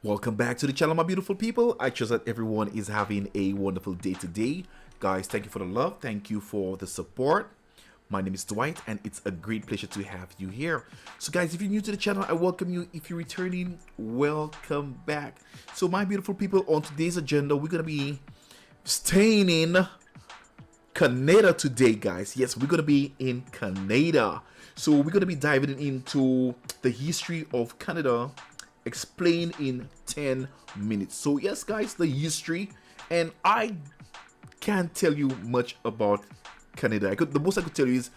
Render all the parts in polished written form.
Welcome back to the channel, my beautiful people. I trust that everyone is having a wonderful day today. Guys, thank you for the love. Thank you for the support. My name is Dwight, and it's a great pleasure to have you here. So guys, if you're new to the channel, I welcome you. If you're returning, welcome back. So my beautiful people, on today's agenda, we're going to be staying in Canada today, guys. Yes, we're going to be in Canada. So we're going to be diving into the history of Canada, explained in 10 minutes. So yes, guys, the history, and I can't tell you much about Canada. The most I could tell you is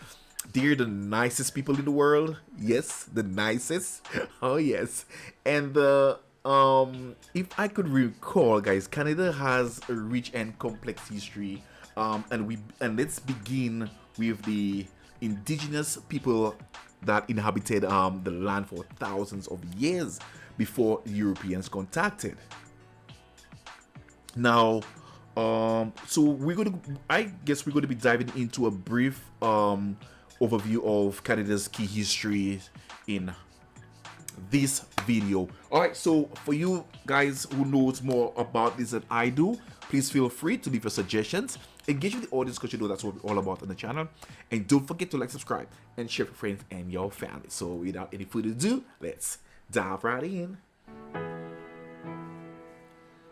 they're the nicest people in the world. Yes, the nicest. Oh yes. And the if I could recall, guys, Canada has a rich and complex history. And let's begin with the indigenous people that inhabited the land for thousands of years before Europeans contacted. Now, so I guess we're going to be diving into a brief overview of Canada's key history in this video. All right, so for you guys who knows more about this than I do, please feel free to leave your suggestions. Engage with the audience, because you know that's what we're all about on the channel. And don't forget to like, subscribe, and share with your friends and your family. So without any further ado, let's dive right in.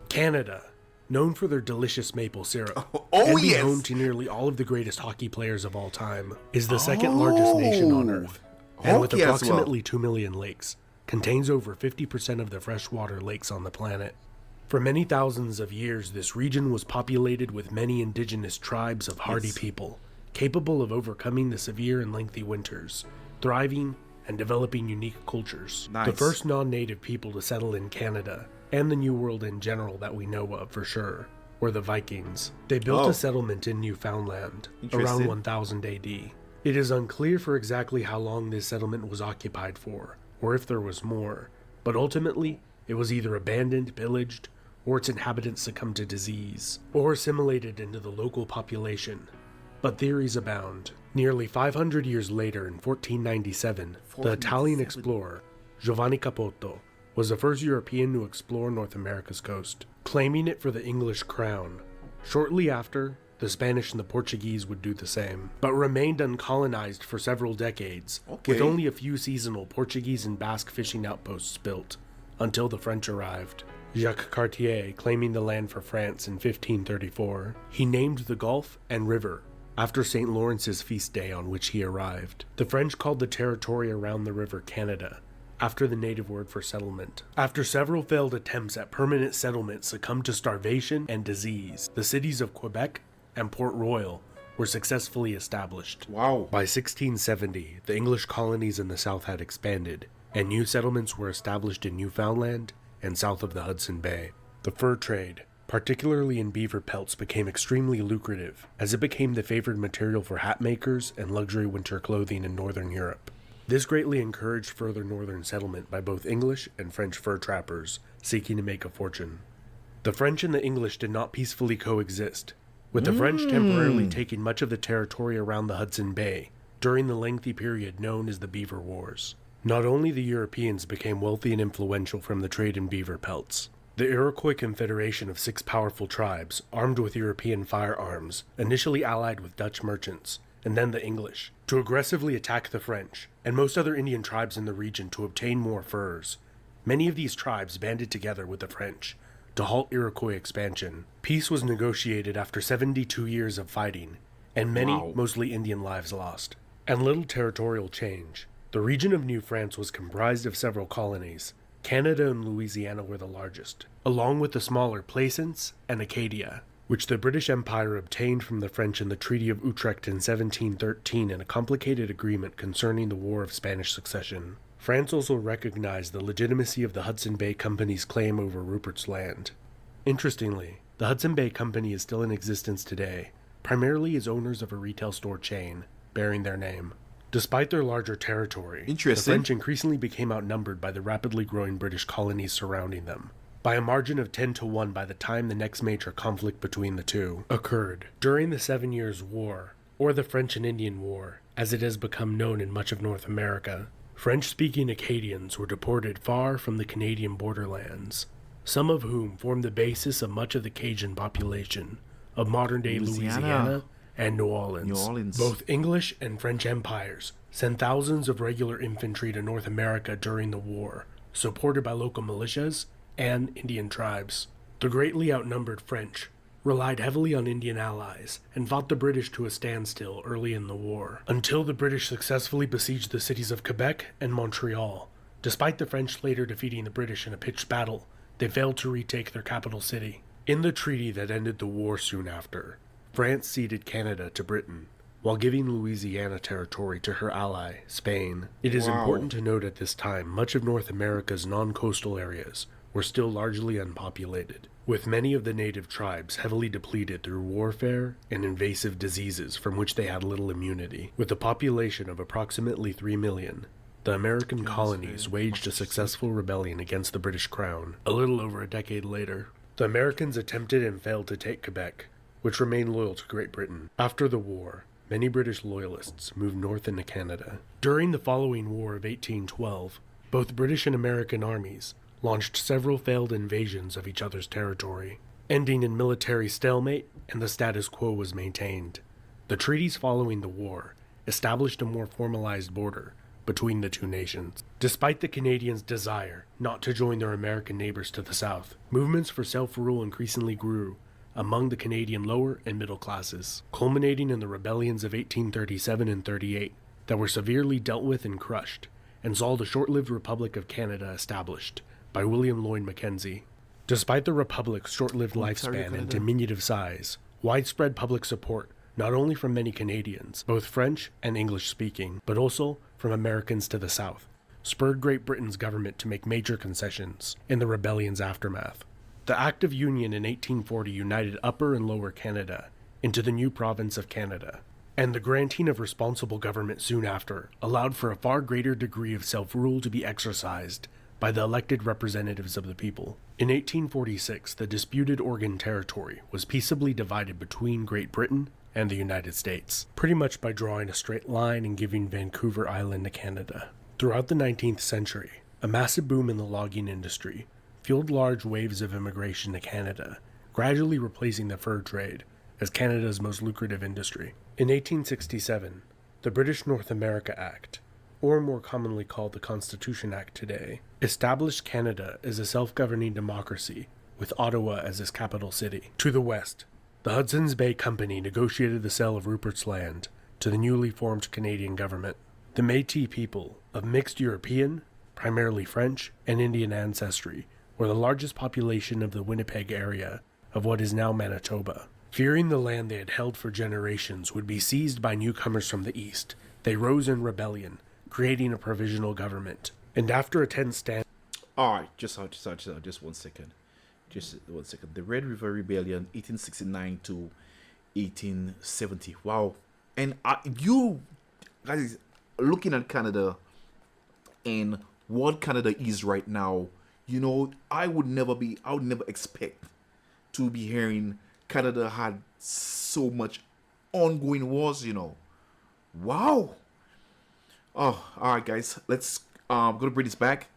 Canada, known for their delicious maple syrup, Oh, and being yes. home to nearly all of the greatest hockey players of all time, is the second largest nation on Earth, and with Hockey as well. approximately 2 million lakes, contains over 50% of the freshwater lakes on the planet. For many thousands of years, this region was populated with many indigenous tribes of hardy people, capable of overcoming the severe and lengthy winters, thriving and developing unique cultures. Nice. The first non-native people to settle in Canada, and the New World in general that we know of for sure, were the Vikings. They built Oh. a settlement in Newfoundland Interesting. around 1000 AD. It is unclear for exactly how long this settlement was occupied for, or if there was more, but ultimately it was either abandoned, pillaged, or its inhabitants succumbed to disease, or assimilated into the local population. But theories abound. Nearly 500 years later, in 1497, the Italian explorer Giovanni Capoto was the first European to explore North America's coast, claiming it for the English crown. Shortly after, the Spanish and the Portuguese would do the same, but remained uncolonized for several decades, with only a few seasonal Portuguese and Basque fishing outposts built, until the French arrived. Jacques Cartier claiming the land for France in 1534. He named the gulf and river after St. Lawrence's feast day on which he arrived. The French called the territory around the river Canada, after the native word for settlement. After several failed attempts at permanent settlement succumbed to starvation and disease, the cities of Quebec and Port Royal were successfully established. Wow. By 1670, the English colonies in the south had expanded, and new settlements were established in Newfoundland and south of the Hudson Bay. The fur trade, particularly in beaver pelts, became extremely lucrative, as it became the favored material for hat makers and luxury winter clothing in northern Europe. This greatly encouraged further northern settlement by both English and French fur trappers seeking to make a fortune. The French and the English did not peacefully coexist, with the French temporarily taking much of the territory around the Hudson Bay during the lengthy period known as the Beaver Wars. Not only the Europeans became wealthy and influential from the trade in beaver pelts. The Iroquois Confederation of 6 powerful tribes, armed with European firearms, initially allied with Dutch merchants, and then the English, to aggressively attack the French and most other Indian tribes in the region to obtain more furs. Many of these tribes banded together with the French to halt Iroquois expansion. Peace was negotiated after 72 years of fighting, and many, mostly Indian lives lost. And little territorial change. The region of New France was comprised of several colonies. Canada and Louisiana were the largest, along with the smaller Plaisance and Acadia, which the British Empire obtained from the French in the Treaty of Utrecht in 1713 in a complicated agreement concerning the War of Spanish Succession. France also recognized the legitimacy of the Hudson Bay Company's claim over Rupert's Land. Interestingly, the Hudson Bay Company is still in existence today, primarily as owners of a retail store chain bearing their name. Despite their larger territory, the French increasingly became outnumbered by the rapidly growing British colonies surrounding them, by a margin of 10-1 by the time the next major conflict between the two occurred. During the 7 Years' War, or the French and Indian War, as it has become known in much of North America, French-speaking Acadians were deported far from the Canadian borderlands. some of whom formed the basis of much of the Cajun population of modern-day Louisiana and New Orleans. Both English and French empires sent thousands of regular infantry to North America during the war, supported by local militias and Indian tribes. The greatly outnumbered French relied heavily on Indian allies and fought the British to a standstill early in the war, until the British successfully besieged the cities of Quebec and Montreal. Despite the French later defeating the British in a pitched battle, they failed to retake their capital city. In the treaty that ended the war soon after, France ceded Canada to Britain, while giving Louisiana territory to her ally, Spain. It is important to note at this time much of North America's non-coastal areas were still largely unpopulated, with many of the native tribes heavily depleted through warfare and invasive diseases from which they had little immunity. With a population of approximately 3 million, the American colonies waged a successful rebellion against the British Crown a little over a decade later. The Americans attempted and failed to take Quebec, which remained loyal to Great Britain. After the war, many British loyalists moved north into Canada. During the following War of 1812, both British and American armies launched several failed invasions of each other's territory, ending in military stalemate, and the status quo was maintained. The treaties following the war established a more formalized border between the two nations. Despite the Canadians' desire not to join their American neighbors to the south, movements for self-rule increasingly grew among the Canadian lower and middle classes, culminating in the rebellions of 1837 and 38 that were severely dealt with and crushed, and saw the short-lived Republic of Canada established by William Lloyd Mackenzie. Despite the Republic's short-lived lifespan and diminutive size, widespread public support, not only from many Canadians, both French and English-speaking, but also from Americans to the south, spurred Great Britain's government to make major concessions in the rebellion's aftermath. The Act of Union in 1840 united Upper and Lower Canada into the new province of Canada, and the granting of responsible government soon after allowed for a far greater degree of self-rule to be exercised by the elected representatives of the people. In 1846, the disputed Oregon Territory was peaceably divided between Great Britain and the United States, pretty much by drawing a straight line and giving Vancouver Island to Canada. Throughout the 19th century, a massive boom in the logging industry fueled large waves of immigration to Canada, gradually replacing the fur trade as Canada's most lucrative industry. In 1867, the British North America Act, or more commonly called the Constitution Act today, established Canada as a self-governing democracy with Ottawa as its capital city. To the west, the Hudson's Bay Company negotiated the sale of Rupert's Land to the newly formed Canadian government. The Métis people, of mixed European, primarily French, and Indian ancestry, were the largest population of the Winnipeg area of what is now Manitoba. Fearing the land they had held for generations would be seized by newcomers from the east, they rose in rebellion, creating a provisional government. And after a tense stand... Alright, just 1 second. Just 1 second. The Red River Rebellion, 1869 to 1870. Wow. And you guys looking at Canada and what Canada is right now, you know, I would never expect to be hearing Canada had so much ongoing wars, you know. Wow. Oh, all right, guys. Let's gonna bring this back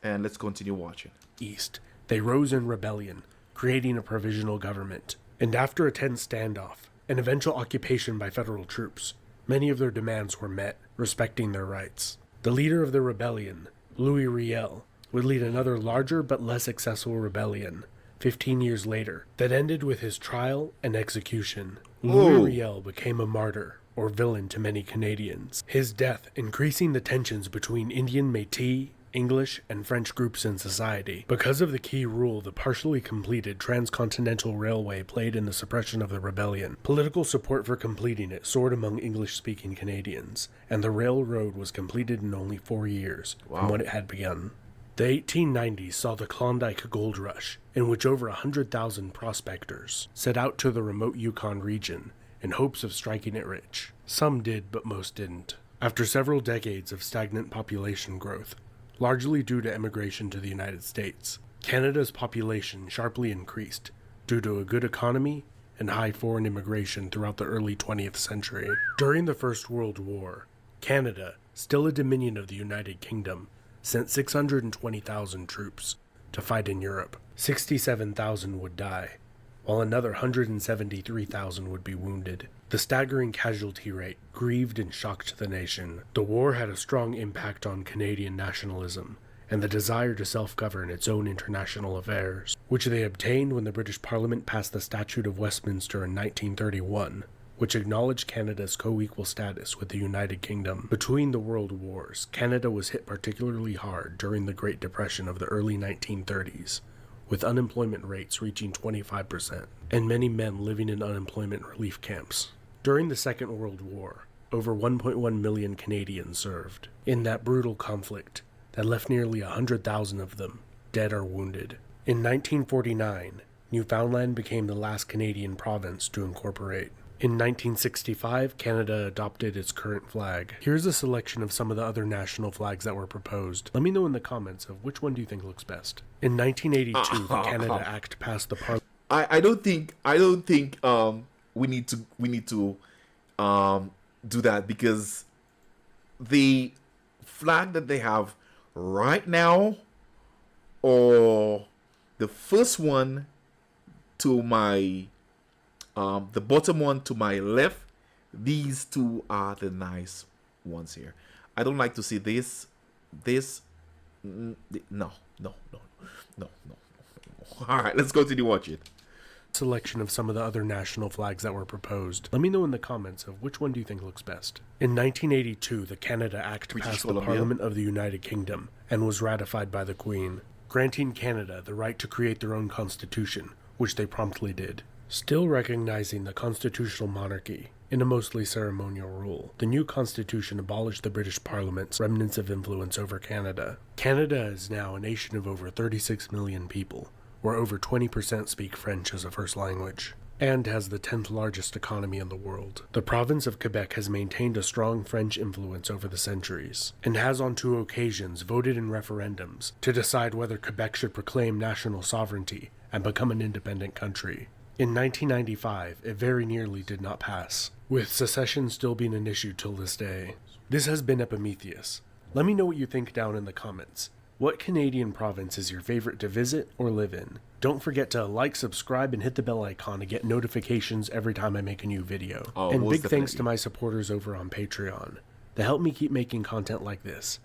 and let's continue watching. East, they rose in rebellion, creating a provisional government. And after a tense standoff, an eventual occupation by federal troops, many of their demands were met, respecting their rights. The leader of the rebellion, Louis Riel, would lead another larger but less successful rebellion 15 years later that ended with his trial and execution. Louis Riel became a martyr, or villain to many Canadians, his death increasing the tensions between Indian Métis, English, and French groups in society. Because of the key role the partially completed Transcontinental Railway played in the suppression of the rebellion, political support for completing it soared among English-speaking Canadians, and the railroad was completed in only 4 years from when it had begun. The 1890s saw the Klondike Gold Rush, in which over 100,000 prospectors set out to the remote Yukon region in hopes of striking it rich. Some did, but most didn't. After several decades of stagnant population growth, largely due to emigration to the United States, Canada's population sharply increased due to a good economy and high foreign immigration throughout the early 20th century. During the First World War, Canada, still a dominion of the United Kingdom, sent 620,000 troops to fight in Europe. 67,000 would die, while another 173,000 would be wounded. The staggering casualty rate grieved and shocked the nation. The war had a strong impact on Canadian nationalism and the desire to self-govern its own international affairs, which they obtained when the British Parliament passed the Statute of Westminster in 1931, which acknowledged Canada's co-equal status with the United Kingdom. Between the World Wars, Canada was hit particularly hard during the Great Depression of the early 1930s, with unemployment rates reaching 25%, and many men living in unemployment relief camps. During the Second World War, over 1.1 million Canadians served in that brutal conflict that left nearly 100,000 of them dead or wounded. In 1949, Newfoundland became the last Canadian province to incorporate. In 1965, Canada adopted its current flag. Here's a selection of some of the other national flags that were proposed. Let me know in the comments of which one do you think looks best. In 1982, the Canada Act passed the Parliament. I don't think we need to do that, because the flag that they have right now, or the first one to my the bottom one to my left, these two are the nice ones here. I don't like to see this. No. All right, let's continue watching. Selection of some of the other national flags that were proposed. Let me know in the comments of which one do you think looks best. In 1982, the Canada Act passed the Parliament of the United Kingdom and was ratified by the Queen, granting Canada the right to create their own constitution, which they promptly did. Still recognizing the constitutional monarchy in a mostly ceremonial rule, the new constitution abolished the British Parliament's remnants of influence over Canada. Canada is now a nation of over 36 million people, where over 20% speak French as a first language, and has the 10th largest economy in the world. The province of Quebec has maintained a strong French influence over the centuries, and has on 2 occasions voted in referendums to decide whether Quebec should proclaim national sovereignty and become an independent country. In 1995, it very nearly did not pass, with secession still being an issue till this day. This has been Epimetheus. Let me know what you think down in the comments. What Canadian province is your favorite to visit or live in? Don't forget to like, subscribe, and hit the bell icon to get notifications every time I make a new video. And big thanks to my supporters over on Patreon. They help me keep making content like this.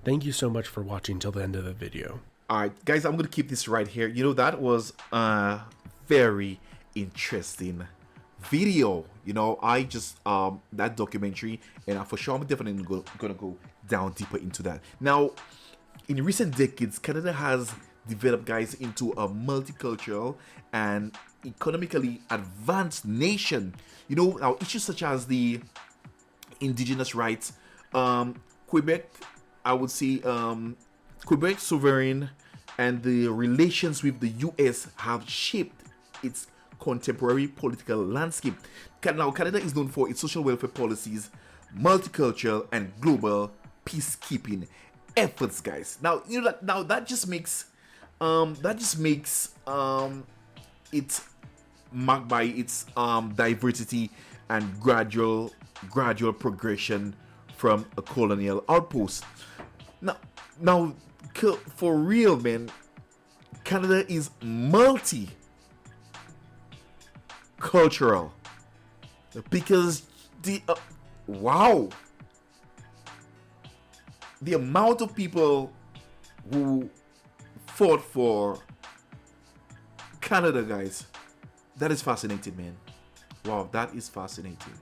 Thank you so much for watching till the end of the video. Alright, guys, I'm going to keep this right here. You know, that was very interesting video. You know, I just that documentary, and for sure I'm definitely gonna go down deeper into that. Now, in recent decades, Canada has developed, guys, into a multicultural and economically advanced nation. You know, now issues such as the indigenous rights, Quebec, I would say Quebec sovereign, and the relations with the US have shaped its contemporary political landscape. Now, Canada is known for its social welfare policies, multicultural and global peacekeeping efforts, guys. Now, you know that that just makes it marked by its diversity and gradual progression from a colonial outpost. Now, for real, man, Canada is multicultural, because the amount of people who fought for Canada, guys, that is fascinating, man. Wow, that is fascinating.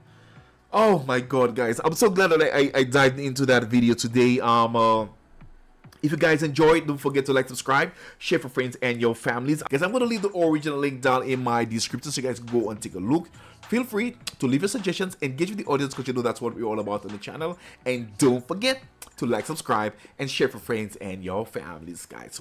Oh my god, guys, I'm so glad that I dived into that video today. If you guys enjoyed, don't forget to like, subscribe, share for friends and your families. Guys, I'm going to leave the original link down in my description so you guys can go and take a look. Feel free to leave your suggestions, engage with the audience, because you know that's what we're all about on the channel. And don't forget to like, subscribe, and share for friends and your families, guys.